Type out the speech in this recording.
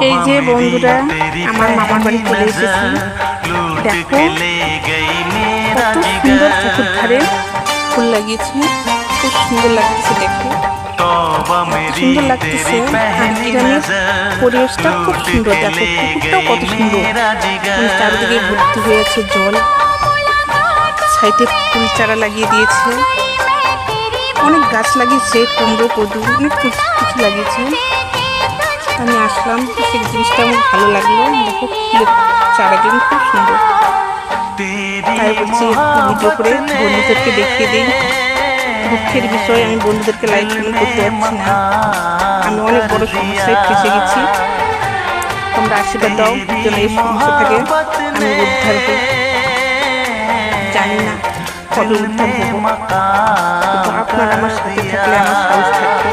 এই যে বন্ধুরা, আমার মামার বাড়ি চলে এসেছি। দেখো কত সুন্দর পুকুর ধারে ফুল লাগিয়েছে, খুব সুন্দর লাগতেছে দেখে, সুন্দর লাগতেছে। আর গ্রামের পরিবেশটা খুব সুন্দর। দেখো পুকুরটাও কত সুন্দর, চারিদিকে ভর্তি হয়ে আছে জল, সাইডে ফুল চারা লাগিয়ে দিয়েছে, অনেক গাছ লাগিয়েছে, কুমড়ো কদু অনেক কিছু লাগিয়েছে। আমি আসলাম, সেই জিনিসটা আমার ভালো লাগলো। দেখো ফুলের চারাগুলো খুব সুন্দর, তাই বলছি একটু ভিডিও করে বন্ধুদেরকে দেখিয়ে দিই। দুঃখের বিষয়, আমি বন্ধুদেরকে লাইভ কমেন্ট করতে পারছি না। আমি অনেক বড় সমস্যায় ফেসে গেছি। তোমরা আশীর্বাদ দাও যেন এই সমস্যা থেকে আমি উদ্ধার হই। জানি না কবে উদ্ধার হবো, কিন্তু আপনারা আমার সাথে থাকলে আমার সাহস থাকবে।